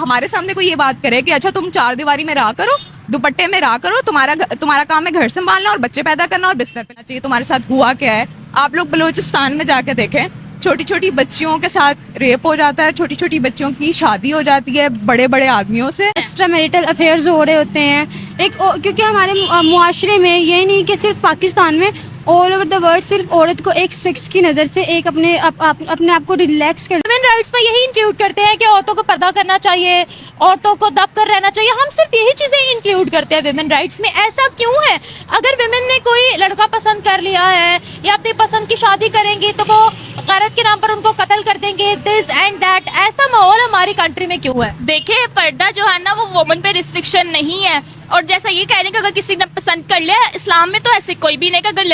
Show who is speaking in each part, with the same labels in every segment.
Speaker 1: हमारे सामने कोई ये बात करे कि अच्छा तुम चार दीवारी में रहा करो, दुपट्टे में रहा करो, तुम्हारा काम है घर संभालना और बच्चे पैदा करना और बिस्तर पे चाहिए। तुम्हारे साथ हुआ क्या है? आप लोग बलूचिस्तान में जाके देखें, छोटी छोटी बच्चियों के साथ रेप हो जाता है, छोटी छोटी बच्चियों की शादी हो जाती है बड़े बड़े आदमियों से।
Speaker 2: एक्स्ट्रा मैरिटल अफेयर्स हो रहे होते हैं क्योंकि हमारे मुआशरे में ये नहीं कि सिर्फ पाकिस्तान में, ऑल ओवर द वर्ल्ड सिर्फ औरत को एक सेक्स की नज़र से एक अपने आप को रिलैक्स कर।
Speaker 3: वुमेन राइट्स में यही इंक्लूड करते हैं कि औरतों को पर्दा करना चाहिए, औरतों को दब कर रहना चाहिए। हम सिर्फ यही चीजें इंक्लूड करते हैं वुमेन राइट्स में। ऐसा क्यों है? अगर वुमेन ने कोई लड़का पसंद कर लिया है या अपनी पसंद की शादी करेंगे तो वो गैरत के नाम पर उनको कत्ल कर देंगे, दिस एंड दैट। ऐसा माहौल हमारी कंट्री में क्यों है?
Speaker 4: देखिए, पर्दा जो है ना वो वुमन पे रिस्ट्रिक्शन नहीं है। और जैसा ये कह रहे हैं कि अगर किसी ने पसंद कर लिया, इस्लाम में तो ऐसे कोई भी नहीं कि अगर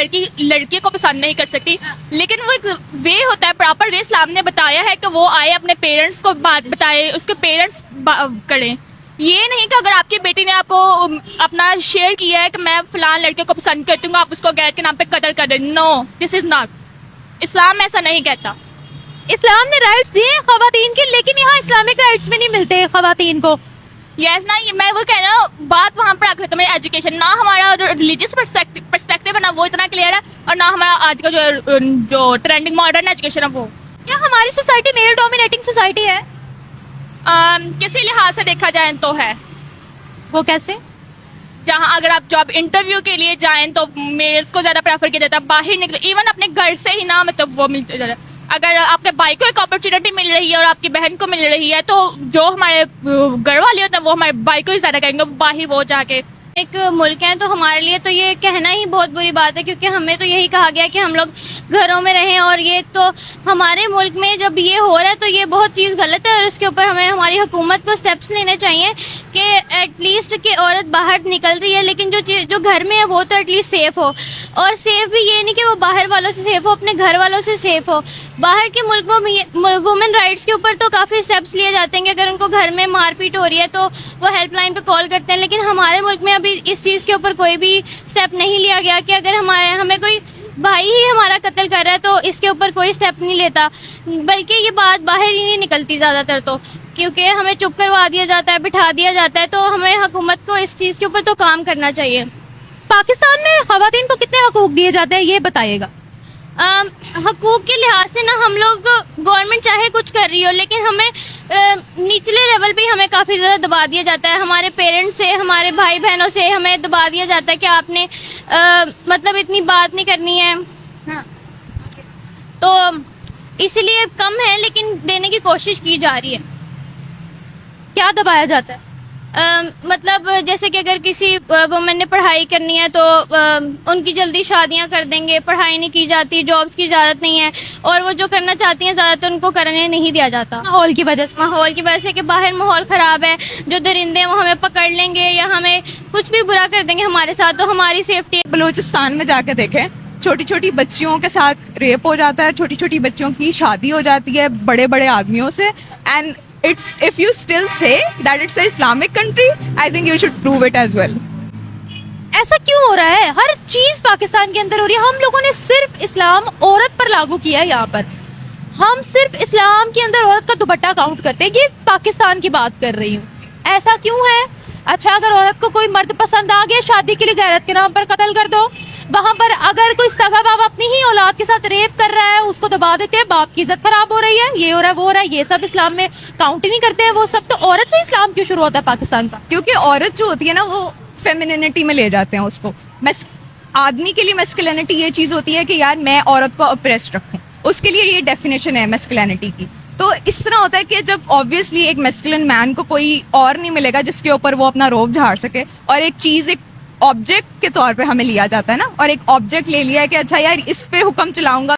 Speaker 4: लड़की को पसंद नहीं कर सकती, लेकिन वो एक वे होता है, प्रॉपर वे इस्लाम ने बताया है कि वो आए अपने पेरेंट्स को बात बताए, उसके पेरेंट्स करें। ये नहीं कि अगर आपकी बेटी ने आपको अपना शेयर किया है कि मैं फलान लड़के को पसंद करती हूँ, आप उसको गैर के नाम पे कत्ल कर दें। नो, दिस इज नॉट, इस्लाम ऐसा नहीं कहता।
Speaker 3: इस्लाम ने राइट्स दिए हैं खवातीन के, लेकिन यहाँ इस्लामिक राइट्स में नहीं मिलते खवातीन को।
Speaker 4: यस ना, ये मैं वो कह रहा हूँ, बात वहाँ पर आकर तुम्हें एजुकेशन ना, हमारा रिलीजियस पर्सपेक्टिव है ना वो इतना क्लियर है, और ना हमारा आज का जो ट्रेंडिंग मॉडर्न एजुकेशन है वो।
Speaker 3: क्या हमारी सोसाइटी मेल डोमिनेटिंग सोसाइटी है?
Speaker 4: किसी लिहाज से देखा जाए तो है।
Speaker 3: वो कैसे?
Speaker 4: जहाँ अगर आप जॉब इंटरव्यू के लिए जाएं तो मेल्स को ज्यादा प्रेफर किया जाता है, बाहर निकले इवन अपने घर से ही ना, मतलब वो मिलते जाता है। अगर आपके भाई को एक अपॉर्चुनिटी मिल रही है और आपकी बहन को मिल रही है, तो जो हमारे घर वाले होते हैं वो हमारे भाई को ही ज्यादा करेंगे, बाहर वो जाके।
Speaker 2: एक मुल्क है तो हमारे लिए तो ये कहना ही बहुत बुरी बात है, क्योंकि हमें तो यही कहा गया कि हम लोग घरों में रहें, और ये तो हमारे मुल्क में जब ये हो रहा है तो ये बहुत चीज़ गलत है, और इसके ऊपर हमें हमारी हुकूमत को स्टेप्स लेने चाहिए कि एटलीस्ट कि औरत बाहर निकल रही है, लेकिन जो घर में है वो तो एटलीस्ट सेफ हो। और सेफ भी ये नहीं कि वो बाहर वालों से सेफ हो, अपने घर वालों से सेफ हो। बाहर के मुल्कों में वुमेन राइट्स के ऊपर तो काफ़ी स्टेप्स लिए जाते हैं कि अगर उनको घर में मारपीट हो रही है तो वो हेल्पलाइन पे कॉल करते हैं, लेकिन हमारे मुल्क में अभी इस चीज़ के ऊपर कोई भी स्टेप नहीं लिया गया कि अगर हमें कोई भाई ही हमारा कत्ल कर रहा है तो इसके ऊपर कोई स्टेप नहीं लेता, बल्कि ये बात बाहर ही नहीं निकलती ज़्यादातर, तो क्योंकि हमें चुप करवा दिया जाता है, बिठा दिया जाता है। तो हमें हुकूमत को इस चीज़ के ऊपर तो काम करना चाहिए।
Speaker 3: पाकिस्तान में खवातीन को कितने हकूक दिए जाते हैं ये बताइएगा।
Speaker 2: हकूक के लिहाज से ना हम लोग, गवर्नमेंट चाहे कुछ कर रही हो, लेकिन हमें निचले लेवल पे हमें काफ़ी ज़्यादा दबा दिया जाता है। हमारे पेरेंट्स से, हमारे भाई बहनों से हमें दबा दिया जाता है कि आपने मतलब इतनी बात नहीं करनी है। हाँ, तो इसलिए कम है, लेकिन देने की कोशिश की जा रही है।
Speaker 3: क्या दबाया जाता है?
Speaker 2: मतलब जैसे कि अगर किसी वुमेन ने पढ़ाई करनी है तो उनकी जल्दी शादियां कर देंगे, पढ़ाई नहीं की जाती, जॉब्स की इजाज़त नहीं है, और वो जो करना चाहती हैं ज़्यादातर उनको करने नहीं दिया जाता
Speaker 3: माहौल की वजह
Speaker 2: से कि बाहर माहौल ख़राब है, जो दरिंदे वो हमें पकड़ लेंगे या हमें कुछ भी बुरा कर देंगे हमारे साथ, तो हमारी सेफ्टी।
Speaker 1: बलूचिस्तान में जाके देखें, छोटी छोटी बच्चियों के साथ रेप हो जाता है, छोटी छोटी बच्चियों की शादी हो जाती है बड़े बड़े आदमियों से। And it's if you still say that it's a Islamic country, I think you should prove it as well.
Speaker 3: ऐसा क्यों हो रहा है? हर चीज पाकिस्तान के अंदर हो रही है। हम लोगों ने सिर्फ इस्लाम औरत पर लागू किया है। यहाँ पर हम सिर्फ इस्लाम के अंदर औरत का दुपट्टा काउंट करते हैं। ये पाकिस्तान की बात कर रही हूँ। ऐसा क्यों है? अच्छा, अगर औरत को कोई मर्द पसंद आ गया, शादी के लिए गैरत के नाम पर कत्ल कर दो। वहां पर अगर कोई सगा बाप अपनी ही औलाद के साथ रेप कर रहा है, उसको दबा देते हैं, बाप की इज्जत खराब हो रही है, ये हो रहा है, वो हो रहा है, ये सब इस्लाम में काउंट ही नहीं करते हैं। वो सब तो औरत से इस्लाम क्यों शुरू होता है पाकिस्तान का?
Speaker 1: क्योंकि औरत जो होती है ना वो फेमिनिनिटी में ले जाते हैं उसको। आदमी के लिए मैस्कुलिनिटी ये चीज होती है कि यार मैं औरत को अप्रेस्ड रखूं, उसके लिए ये डेफिनेशन है मैस्कुलिनिटी की। तो इस तरह होता है कि जब ऑब्वियसली एक मैस्कुलिन मैन को कोई और नहीं मिलेगा जिसके ऊपर वो अपना रोब झाड़ सके, और एक चीज एक ऑब्जेक्ट के तौर पे हमें लिया जाता है ना, और एक ऑब्जेक्ट ले लिया है कि अच्छा यार इस पे हुक्म चलाऊंगा।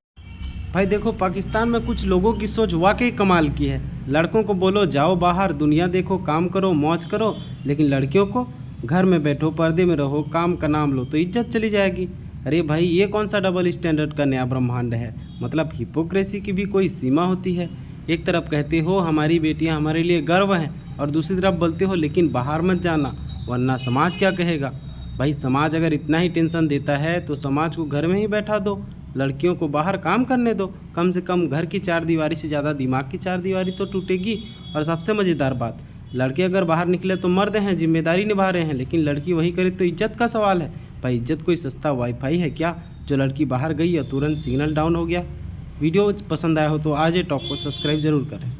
Speaker 5: भाई देखो, पाकिस्तान में कुछ लोगों की सोच वाकई कमाल की है। लड़कों को बोलो जाओ बाहर दुनिया देखो, काम करो, मौज करो, लेकिन लड़कियों को घर में बैठो, पर्दे में रहो, काम का नाम लो तो इज्जत चली जाएगी। अरे भाई, ये कौन सा डबल स्टैंडर्ड का नया ब्रह्मांड है? मतलब हिपोक्रेसी की भी कोई सीमा होती है। एक तरफ कहते हो हमारी बेटियां हमारे लिए गर्व हैं, और दूसरी तरफ बोलते हो लेकिन बाहर मत जाना वरना समाज क्या कहेगा। भाई, समाज अगर इतना ही टेंशन देता है तो समाज को घर में ही बैठा दो, लड़कियों को बाहर काम करने दो। कम से कम घर की चार दीवारी से ज़्यादा दिमाग की चार दीवारी तो टूटेगी। और सबसे मज़ेदार बात, लड़के अगर बाहर निकले तो मर्द हैं, जिम्मेदारी निभा रहे हैं, लेकिन लड़की वही करे तो इज्जत का सवाल है। भाई इज्जत कोई सस्ता वाईफाई है क्या जो लड़की बाहर गई और तुरंत सिग्नल डाउन हो गया। वीडियो पसंद आया हो तो आज ये टॉप को सब्सक्राइब जरूर करें।